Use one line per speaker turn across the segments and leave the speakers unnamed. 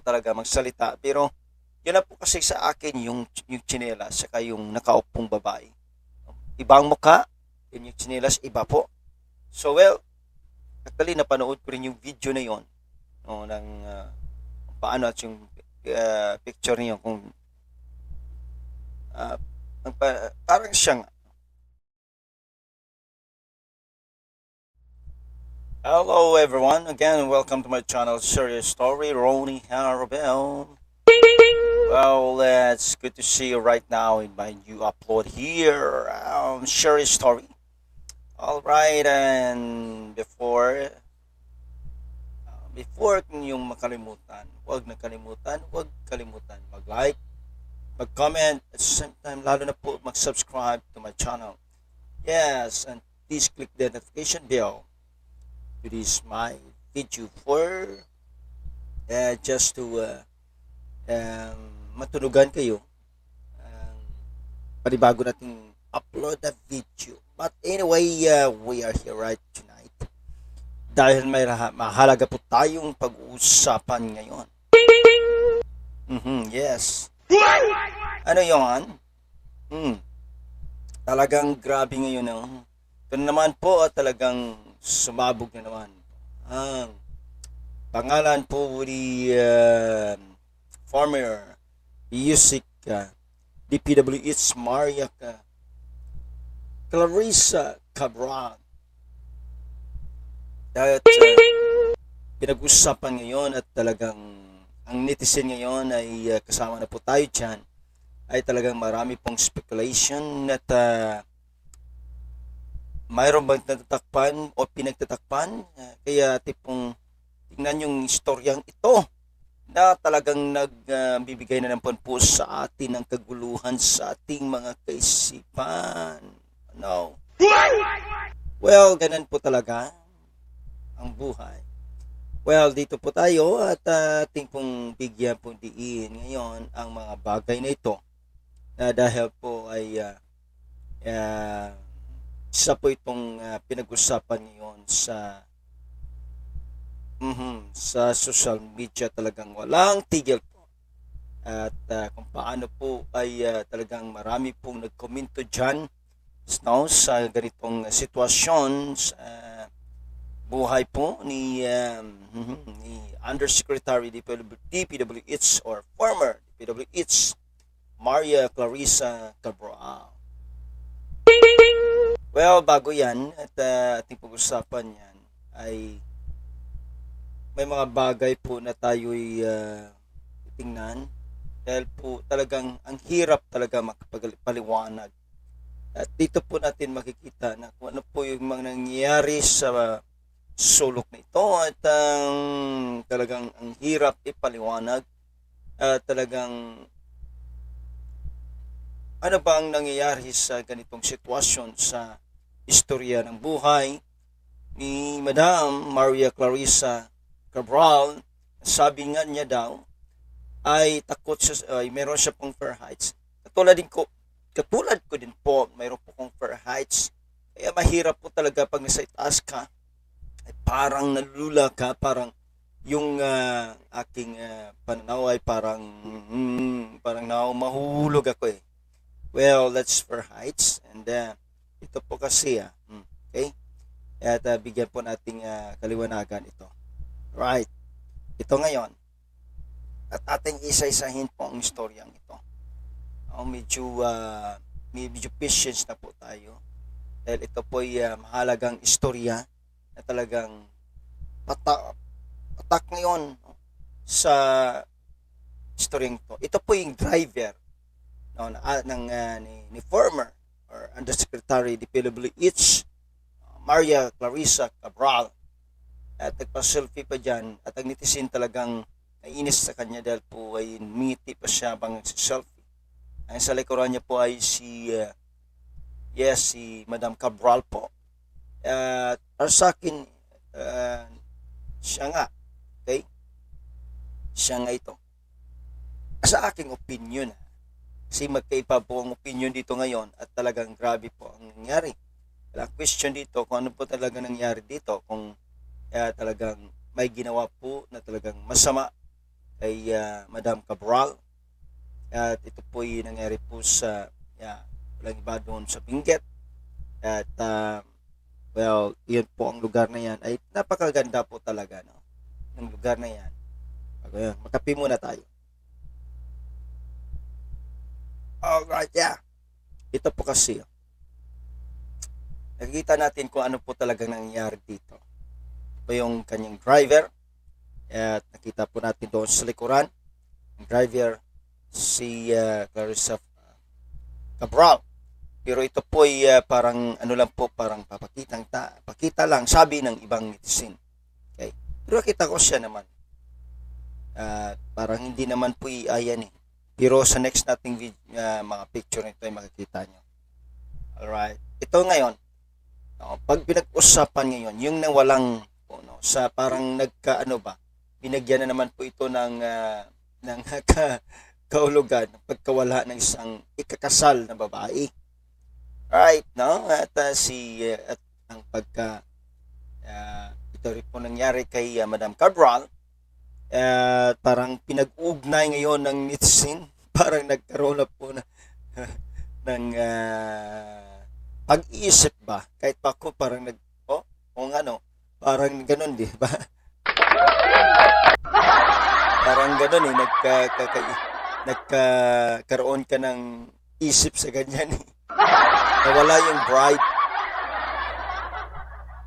talaga magsalita. Pero yun na po kasi sa akin yung tsinelas saka yung nakaupong babae. Ibang mukha, yun yung tsinelas, iba po. So well, actually napanood ko rin yung video na yon, no, ng paano at yung picture niyo kung ah, parang siyang hello everyone, again welcome to my channel Serious Story, Ronnie Harabel. Well, it's good to see you right now in my new upload here, Serious Story. Alright, and before yung makalimutan, huwag kalimutan mag-like, mag-comment, at the same time, lalo na po mag-subscribe to my channel. Yes, and please click the notification bell to this my video for just to matunugan kayo ang panibago nating upload na video. But anyway, we are here right tonight dahil may mahalaga po tayong pag-uusapan ngayon. Yes. Ano yon? Talagang grabe ngayon. Ito naman po at talagang sumabog na naman. Ang pangalan po ni former music DPWH Maria Clarissa Cabral. At pinag-usapan ngayon at talagang ang netizen ngayon ay kasama na po tayo dyan, ay talagang marami pong speculation at mayroon bang natatakpan o pinagtatakpan, kaya tipong tingnan yung istoryang ito na talagang nagbibigay na ng po sa atin ng kaguluhan sa ating mga kaisipan. No. Well, ganun po talaga ang buhay. Well, dito po tayo at ating pong bigyan po diin ngayon ang mga bagay na ito na dahil po ay isa po itong pinag-usapan ngayon sa social media, talagang walang tigil po. At kung paano po ay talagang marami pong nagkomento dyan sa ganitong sitwasyon sa buhay po ni Undersecretary DPWH or former DPWH Maria Clarissa Cabral. Well, bago yan at ating pag-usapan yan ay may mga bagay po na tayo'y titingnan dahil po talagang ang hirap talaga makapagpaliwanag. At dito po natin makikita na kung ano po yung mga nangyayari sa sulok na ito at talagang ang hirap ipaliwanag at talagang ano ba ang nangyayari sa ganitong sitwasyon sa istorya ng buhay ni Madam Maria Clarissa Cabral. Sabi nga niya daw ay takot siya, ay meron siya pong fair heights. Katulad ko din po, mayroon po kong fair heights. Kaya mahirap po talaga pag nasa itaas ka, ay parang nalula ka, parang yung aking pananaw ay parang mahulog ako eh. Well, that's for heights. And ito po kasi, okay? At bigyan po nating kaliwanagan ito. Right. Ito ngayon. At ating isa-isahin po ang istoryang ito. Medyo patience na po tayo. Dahil ito po ay mahalagang istorya na talagang patak ngayon sa istoryang ito. Ito po yung driver ni former or Undersecretary DPWH Maria Clarissa Cabral. At nagpa-selfie pa dyan at ang netizen talagang nainis sa kanya dahil po ay ngiti pa siya bang selfie. Ang sa likuran niya po ay si Madam Cabral po. Para sa akin, siya nga, okay? Siya nga ito. Sa aking opinion, kasi magkaiba po ang opinion dito ngayon at talagang grabe po ang nangyari. Ang question dito kung ano po talaga nangyari dito, kung talagang may ginawa po na talagang masama kay Madam Cabral. At ito po yung nangyari po sa walang iba doon sa Benguet. At well, yun po ang lugar na yan ay napakaganda po talaga, no, ng lugar na yan. Okay, makape muna tayo. Alright, yeah. Ito po kasi, nakikita natin kung ano po talagang nangyayari dito. Ito yung kanyang driver. At nakita po natin doon sa likuran, ang driver, si Clarissa Cabral. Pero ito po ay parang ano lang po, parang pakita lang, sabi ng ibang netizen. Okay? Pero nakita ko siya naman. Parang hindi naman po ayan eh. Pero sa next nating video, mga picture nito ay makikita nyo. Alright. Ito ngayon, no, pag pinag-usapan ngayon, yung nawalang no, sa parang binagyan na naman po ito ng kahulugan ng pagkawala ng isang ikakasal na babae. Right, no? At at ang ito rin po nangyari kay Madam Cabral. Parang pinag-ugnay ngayon ng netizen. Parang nagkaroon na po ng pag-iisip ba? Kahit pa ako parang parang ganun, di ba? Parang ganun eh, nagkaroon ka ng isip sa ganyan eh. Nawala yung bride.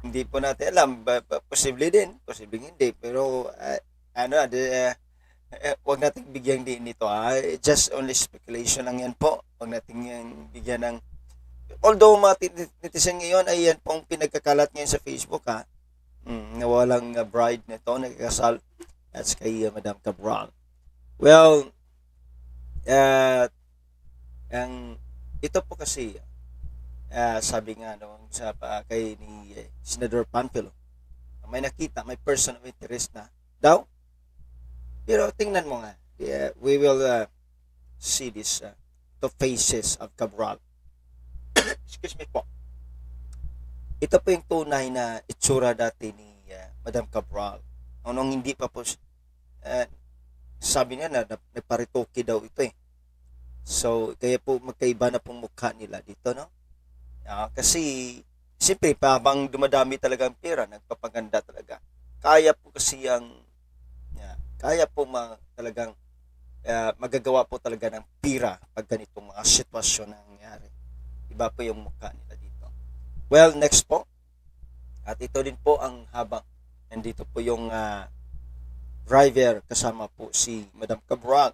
Hindi po natin alam, posible din, posible hindi, pero wag nating bigyan din nito. Just only speculation lang yan po. Wag nating bigyan ng, although mga netizen ngayon ay yan pong pinagkakalat ngayon sa Facebook nawalang bride nito, nagkakasal. That's kay Madam Cabral. Well, ito po kasi sabi nga kay ni Senador Panfilo, may nakita, may person of interest na daw. Pero tingnan mo nga, we will see this the faces of Cabral. Excuse me po. Ito po yung tunay na itsura dati ni Madam Cabral. Nung hindi pa po, sabi niya na nagparitoke daw ito eh. So, kaya po magkaiba na pong mukha nila dito, no? Kasi, siyempre, habang dumadami talaga ang pera, nagpapaganda talaga. Kaya po kasi kaya po talagang magagawa po talaga ng pira pag ganitong mga sitwasyon na nangyari. Iba po yung mukha nila dito. Well, next po. At ito din po ang habang nandito po yung driver kasama po si Madam Cabral.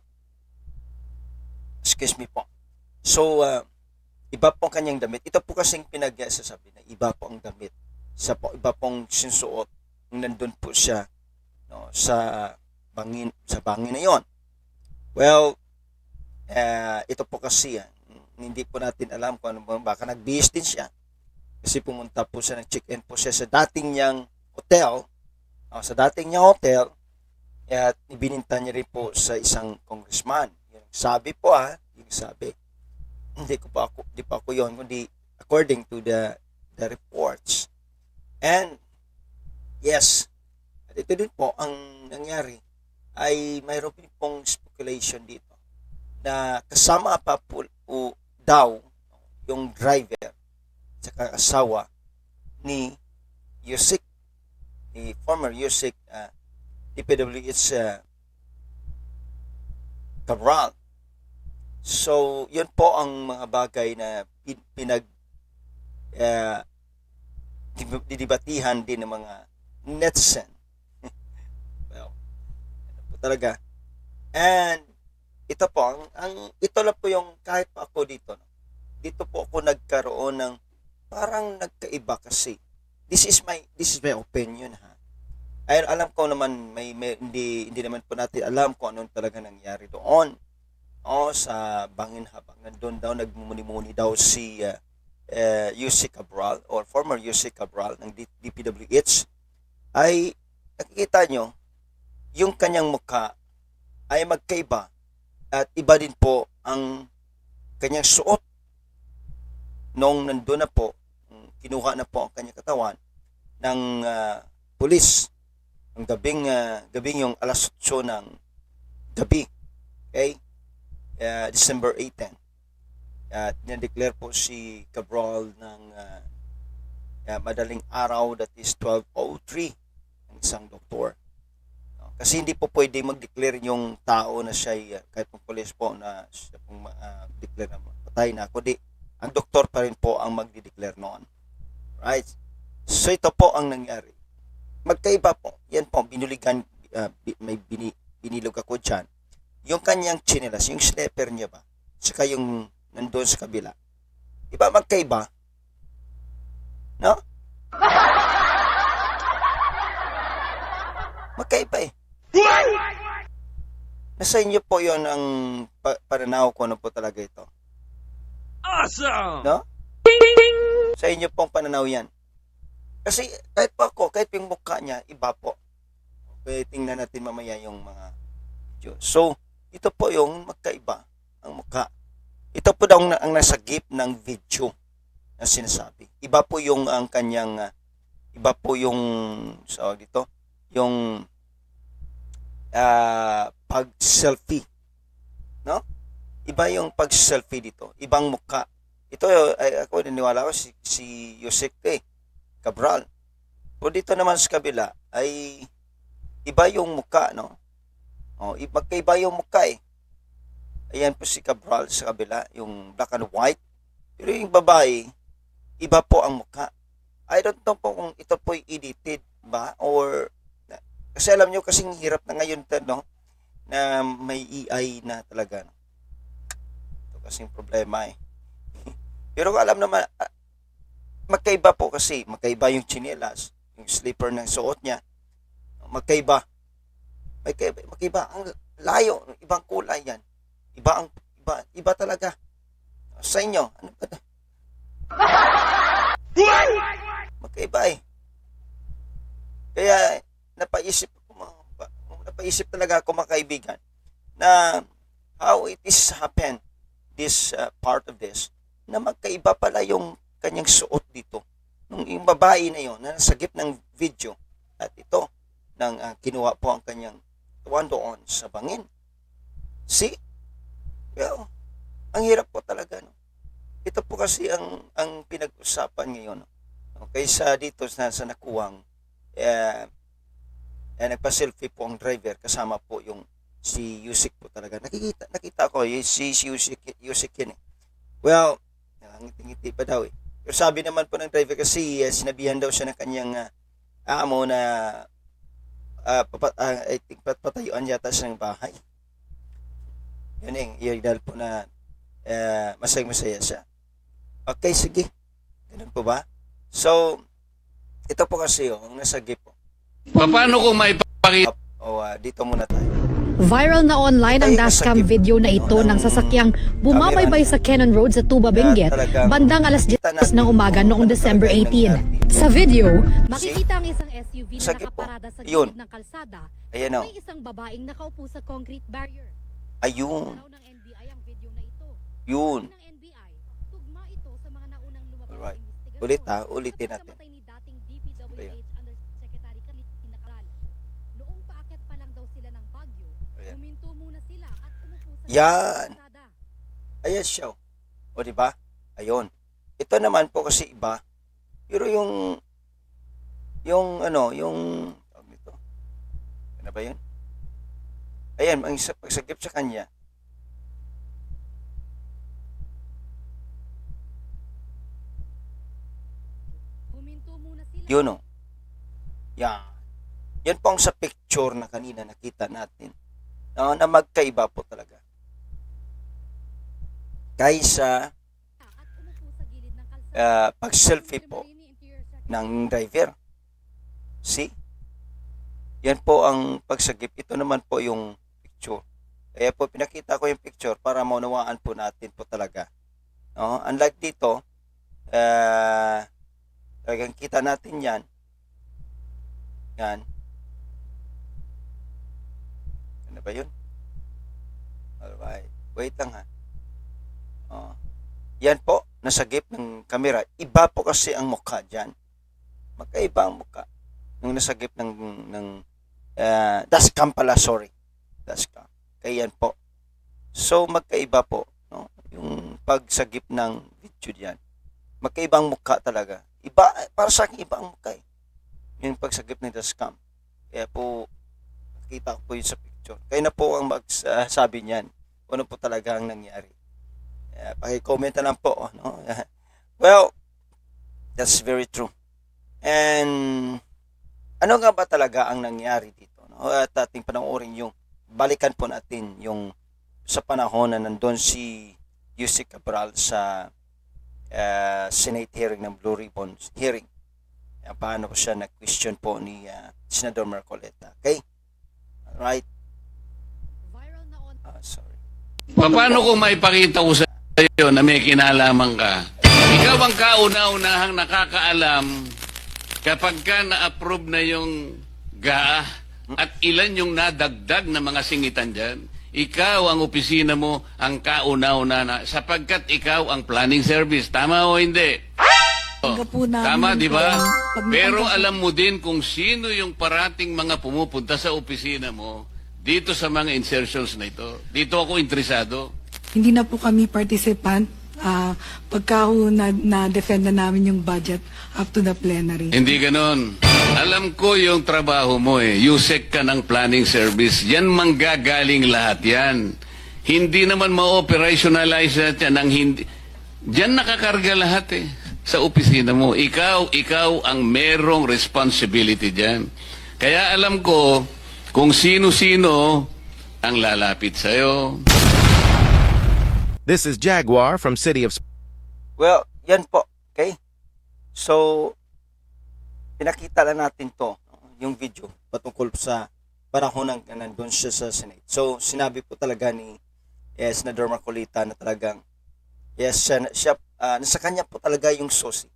Excuse me po. So, iba po ang kanyang damit. Ito po kasing pinagsasabi na iba po ang damit. Iba pong sinusuot nung nandun po siya, no, sa bangin na yon. Well, ito po kasi hindi po natin alam kung ano, baka nagbihis din siya. Kasi pumunta po siya, nag-check-in po siya sa dating niyang hotel. At ibininta niya rin po sa isang congressman. Yung sabi po yung sabi. Hindi pa ako yon, kundi according to the reports. And yes, at ito din po ang nangyari ay mayroon din pong speculation dito na kasama pa po daw yung driver at asawa ni Yusik, ni former Yusik DPWH Cabral. So, yun po ang mga bagay na didibatihan din ng mga netizen. Well, ano po talaga. And ito po, ito lang po yung kahit pa ako dito. No? Dito po ako nagkaroon ng parang nagkaiba kasi. This is my opinion Ay, alam ko naman hindi naman po natin alam kung anong talaga nangyari doon. Sa bangin habang nandun daw nagmumuni-muni daw si Yusik Cabral or former Yusik Cabral ng DPWH ay nakikita nyo yung kanyang mukha ay magkaiba at iba din po ang kanyang suot nung nandun na po, kinuha na po ang kanyang katawan ng pulis ng gabing yung alas 8 ng gabi. Okay? December 18. At na-declare po si Cabral ng madaling araw, that is 12:03, ng isang doktor. No? Kasi hindi po pwede mag-declare yung tao na siya, kahit pong police po na siya pong declare na patay na, kundi ang doktor pa rin po ang magdi-declare noon. Right? So ito po ang nangyari. Magkaiba po. Yan po, binuligan, may binilog ako dyan. Yung kanyang chinelas, yung slipper niya ba, saka yung nandun sa kabila. Iba magkaiba? No? Magkaiba eh. Nasa inyo po yon ang pananaw ko, ano po talaga ito.
Awesome!
No? Sa inyo pong pananaw yan. Kasi kahit po ako, kahit yung mukha niya, iba po. Okay, tingnan natin mamaya yung mga video. So, ito po yung magkaiba ang mukha. Ito po daw ang nasagip ng video na sinasabi. Iba po yung ang kanyang, iba po yung, so dito, yung pag-selfie. No? Iba yung pag-selfie dito. Ibang mukha. Ito, ako naniwala ko si Yusek Cabral. O dito naman sa kabila ay iba yung mukha, no? O, magkaiba yung mukha eh. Ayan po si Cabral sa kabila, yung black and white. Pero yung babae, iba po ang mukha. I don't know po kung ito po edited ba or kasi alam nyo kasing hirap na ngayon no? Na may AI na talaga. No? Ito kasing problema eh. Pero alam naman, magkaiba po kasi. Magkaiba yung chinelas, yung slipper ng suot niya. Magkaiba. Magkaiba. Ang layo, ibang kulay yan. Iba talaga. Sa inyo, ano ba? Magkaiba eh. Kaya napaisip talaga ako mga kaibigan na how it is happen, this part of this, na magkaiba pala yung kanyang suot dito. Yung babae na yon na nasagip ng video at ito nang kinuha po ang kanyang tuwan doon sa bangin. See? Well, ang hirap po talaga. No? Ito po kasi ang pinag-usapan ngayon. No? Okay, sa dito sa nakuwang, nagpa-selfie po ang driver kasama po yung si Yusik po talaga. Nakita ko, si Yusik yun eh. Well, ngiti-ngiti pa daw eh. Pero sabi naman po ng driver kasi sinabihan daw siya ng kanyang amo na I think patayuan yata siya ng bahay. Yun yung dahil po na masaya siya. Okay, sige. Ganun po ba? So, ito po kasi ang nasagip po.
Paano kung maipakita?
Dito muna tayo.
Viral na online ang dashcam video na ito ng sasakyang bumabaybay sa Cannon Road sa Tuba, Benguet, bandang alas 10 ng umaga noong December 18. Sa video, makikita ang isang SUV na nakaparada sa gilid ng kalsada at may isang babaeng nakaupo sa concrete barrier.
Ayun.
Ng NBI ang video na ito.
Yun.
Ng NBI, tugma ito sa mga naunang lumabas na
Alright.
investigasyon.
Ulitin natin.
Ni dating DPWH Undersecretary Calitina Cabral. Noong paakyat pa lang daw sila ng Baguio, huminto muna sila at umupo sa
Yan.
kalsada.
Ayan siya. O diba? Ayun. Ito naman po kasi iba. Pero yung tawag nito. Ano ba yun? Ayan, ang pagsagip sa kanya.
Huminto muna sila.
Yun o. Yan. Yan po ang sa picture na kanina nakita natin. No, na magkaiba po talaga. Kaysa
At umupo sa gilid ng kalsada.
pag-selfie po ng driver. See? Yan po ang pagsagip. Ito naman po yung picture. Kaya po pinakita ko yung picture para maunawaan po natin po talaga. No? Unlike dito, talagang kita natin yan. Yan. Ano ba yun? Alright. Wait lang ha. Yan po, nasagip ng camera. Iba po kasi ang mukha dyan. Magkaiba ang mukha. Nung nasagip ng dashcam pala, sorry. Dashcam. Kaya yan po. So magkaiba po, no? Yung pagsagip ng video diyan. Magkaibang mukha talaga. Iba, para sa akin iba ang mukha eh. Yung pagsagip ng dashcam. Kaya po nakita ko po yun sa picture. Kayo na po ang magsabi niyan. Ano po talaga ang nangyari. Paki-comment na lang po, no? Well, that's very true. And ano nga ba talaga ang nangyari dito, no? At ating panoorin yung balikan po natin yung sa panahon na nandun si Yusek Cabral sa Senate hearing ng Blue Ribbon hearing. Paano po siya nag-question po ni Senador Marcoleta. Okay? Alright.
Viral na
Sorry.
Paano kung maipakita ko sa iyo na may kinalaman ka? Ikaw ang kauna-unahang nakakaalam kapag ka na-approve na yung GAA at ilan yung nadagdag na mga singitan dyan. Ikaw ang opisina mo ang kauna-una na sapagkat ikaw ang planning service. Tama o hindi? Tama, di ba? Pero alam mo din kung sino yung parating mga pumupunta sa opisina mo dito sa mga insertions na ito. Dito ako interesado.
Hindi na po kami participant pagka na-defend na namin yung budget up to the plenary.
Hindi ganon. Alam ko yung trabaho mo eh. Yusek ka ng planning service. Yan manggagaling lahat yan. Hindi naman ma-operationalize yan ang hindi. Diyan nakakarga lahat eh. Sa opisina mo. Ikaw ang merong responsibility dyan. Kaya alam ko kung sino-sino ang lalapit sa'yo.
This is Jaguar from City of
Well, yan po. Okay? So, pinakita lang natin to, yung video patungkol sa panahon ng nandun siya sa Senate. So, sinabi po talaga ni Senador Marcolita na talagang siya, nasa kanya po talaga yung sosi.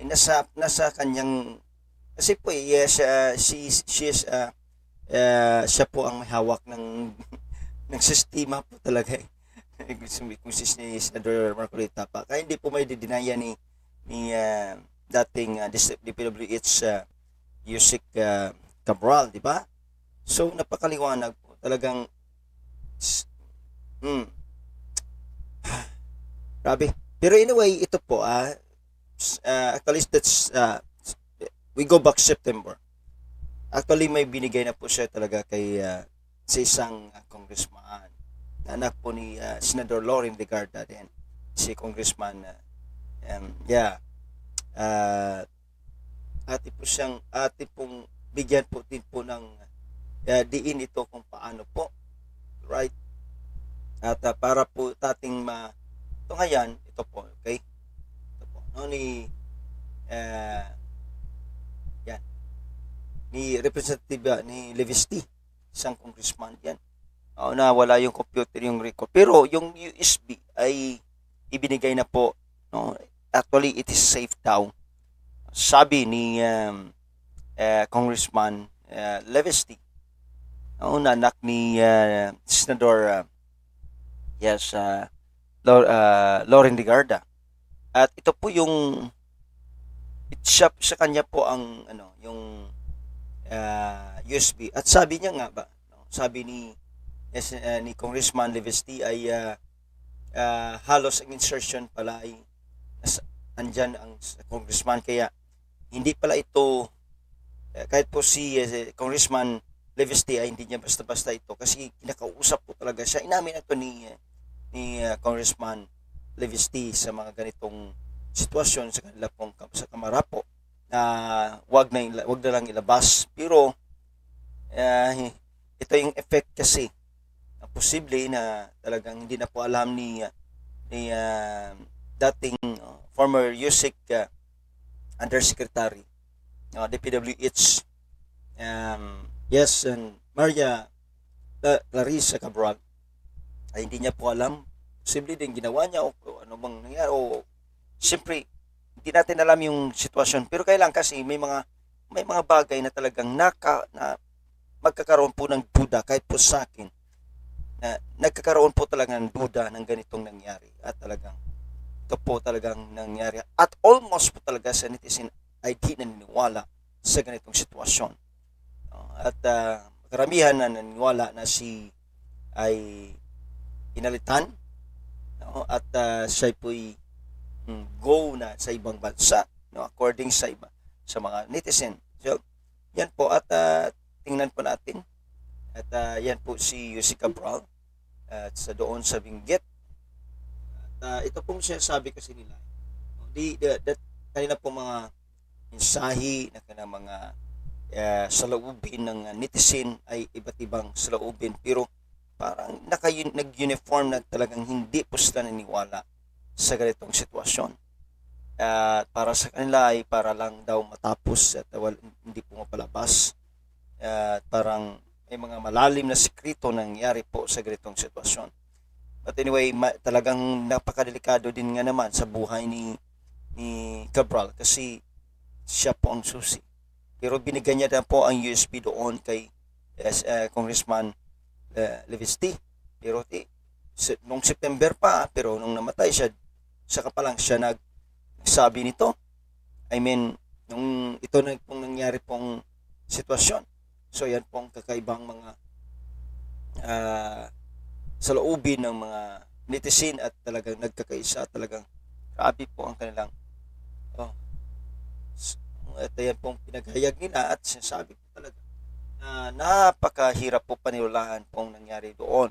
Nasa kanyang kasi po siya po ang may hawak ng ng sistema po talaga eh. Kung si Senador Marcolita pa. Kaya hindi po may didinaya ni dating DPWH Yusek Cabral, di ba? So napakaliwanag po talagang grabe. Pero anyway, ito po actually that's we go back September. Actually may binigay na po siya talaga kay sa isang congressman na anak po ni Senador Loren Legarda din, si Congressman ate pong bigyan po din po ng diin ito kung paano po, right? At para po tating ito ngayon, ito po, okay? Ito po, no, ni Representative ni Levisti, isang congressman yan. Na wala yung computer, yung record. Pero yung USB ay ibinigay na po, no? Actually, it is safe daw. Sabi ni Congressman Levisti, anak ni Senador Loren Legarda. At ito po yung sa kanya po ang yung USB. At sabi niya nga ba, no? Sabi ni Congressman Levisti ay halos ang insertion pala ay andyan ang congressman, kaya hindi pala ito kahit po si Congressman Levisti ay hindi niya basta-basta ito kasi kinakausap po talaga siya. Inamin ito ni Congressman Levisti sa mga ganitong sitwasyon sa kanila pong sa kamara po na wag na lang ilabas. Pero ito yung effect kasi posible na talagang hindi na po alam ni dating former Yusek Undersecretary DPWH and Maria Clarissa Cabral ay hindi niya po alam. Posible din ginawa niya o ano bang nangyari o siyempre hindi natin alam yung sitwasyon. Pero kailan kasi may mga bagay na talagang na magkakaroon po ng duda kahit po sa akin. Nagkakaroon po talaga ng duda ng ganitong nangyari at talagang ito po talagang nangyari at almost po talaga sa netizen ay di naniniwala sa ganitong sitwasyon at karamihan na naniniwala na si ay inalitan, no? At siya po'y go na sa ibang bansa, no? According sa mga netizen. So, yan po at tingnan po natin. At yan po si Yusek Cabral at sa doon sa Benguet. At ito pong sinasabi kasi nila. Kanina po mga mensahe na kanang mga saloobin ng netizen ay iba't ibang saloobin, pero parang nag-uniform na talagang hindi po sila naniniwala sa ganitong sitwasyon. Para sa kanila ay para lang daw matapos at hindi po mapalabas. Parang may mga malalim na sekreto nangyari po sa ganitong sitwasyon. But anyway, talagang napakadelikado din nga naman sa buhay ni Cabral kasi siya po ang susi. Pero binigyan niya na po ang USB doon kay Congressman Levesty. Pero nung September pa, pero nung namatay siya, saka pa lang siya nagsabi nito. I mean, nung ito na pong nangyari pong sitwasyon. So yan pong kakaibang mga saloobin ng mga netizen at talagang nagkakaisa. Talagang grabe po ang kanilang at yan pong pinaghayag nila at sinasabi po talaga na napakahirap po paniwalaan pong nangyari doon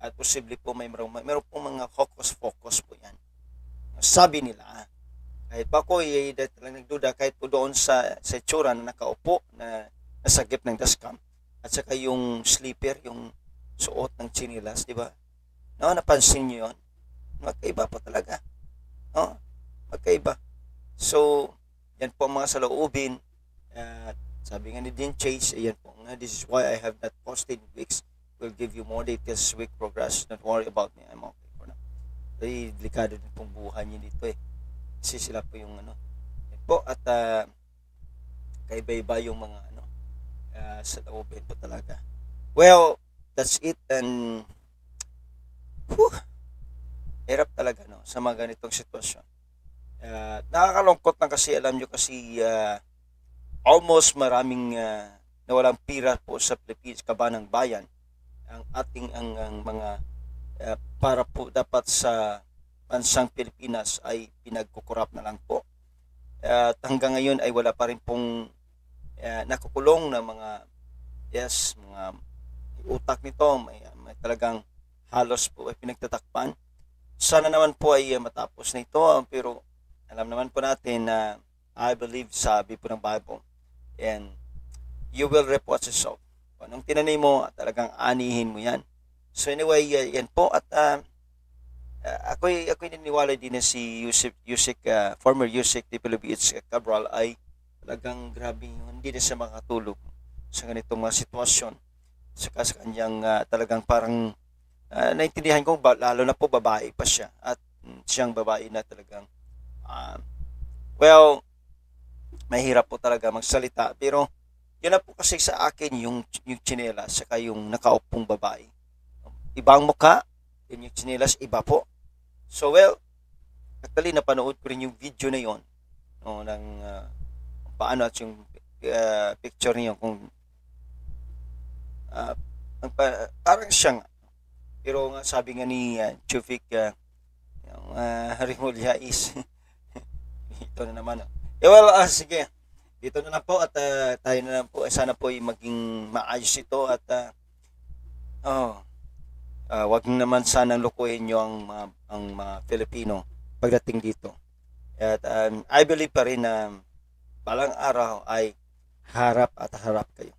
at posible po meron pong mga focus po yan. Sabi nila, kahit pa ako talagang nagduda kahit po doon sa itsura na nakaupo na nasagip ng dashcam at saka yung sleeper, yung suot ng chinilas, di ba? No, napansin niyo yun? Magkaiba po talaga. No? Magkaiba. So, yan po ang mga saloobin. Sabi nga ni Dean Chase, yan po nga, this is why I have not posted in weeks. We'll give you more details week progress. Don't worry about me. I'm okay for now. Ay, delikado din pong buhay niyo dito eh. Kasi sila po yung yan po at kaiba-iba yung mga saloobin po talaga. Well, that's it and hirap talaga no sa mga ganitong sitwasyon. Nakakalungkot lang kasi alam nyo kasi almost maraming nawalang pira po sa Philippines, kabanang bayan ang ating ang mga para po dapat sa bansang Pilipinas ay pinagkukurap na lang po at hanggang ngayon ay wala pa rin pong nakukulong na mga mga utak nito may talagang halos po ay pinagtatakpan. Sana naman po ay matapos na ito pero alam naman po natin na I believe sabi po ng Bible and you will reap what you sow. Kung anong tinanim mo, talagang anihin mo yan. So anyway, yan po at ako'y naniniwala din na si Yusek, former Yusek DPWH Cabral ay talagang grabe hindi na siya makatulog sa ganitong sitwasyon. Saka sa kanyang talagang parang naintindihan ko lalo na po babae pa siya at siyang babae na talagang well, mahirap po talaga magsalita pero yun na po kasi sa akin yung tsinelas saka yung nakaupong babae. Ibang mukha, yun yung tsinelas, iba po. So well, actually napanood ko rin yung video na yon no, ng paano at yung picture niyo kung parang siyang pero nga sabi nga ni Chufik yung Rimulya is ito na naman. Well, sige. Dito na lang po at tayo na lang po. Sana po ay maging maayos ito at wag naman sanang lukuhin nyo ang mga Filipino pagdating dito. At I believe pa rin na balang araw ay harap at harap kayo.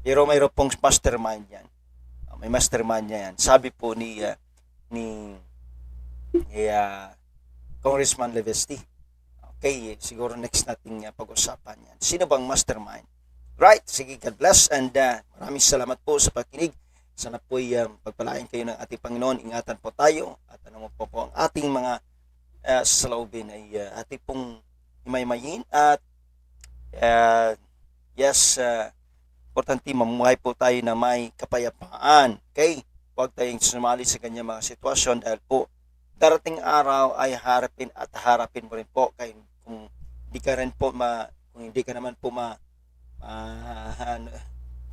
Pero mayroon pong mastermind yan. May mastermind yan. Sabi po ni Congressman Levesty. Okay, siguro next nating pag-usapan yan. Sino bang mastermind? Right, sige, God bless and maraming salamat po sa pakinig. Sana po pagpalain kayo ng ating Panginoon. Ingatan po tayo at ano po ang ating mga saloobin ay ating pong imaymayin at importante mamuhay po tayo na may kapayapaan. Okay? Huwag tayong sumali sa kanya mga sitwasyon dahil po darating araw ay harapin at harapin mo rin po kung hindi ka rin po kung hindi ka naman po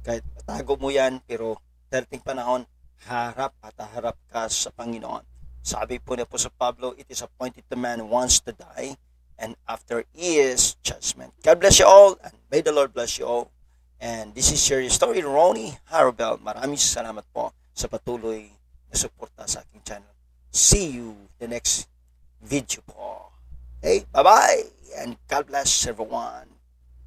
kahit tago mo yan pero darating panahon, harap at harap ka sa Panginoon. Sabi po ni Apostol Pablo, it is appointed to man once to die, and after is judgment. God bless you all, and may the Lord bless you all. And this is your story, Ronnie Harabel. Maraming salamat po sa patuloy na suporta sa aking channel. See you the next video po. Okay, bye-bye, and God bless everyone.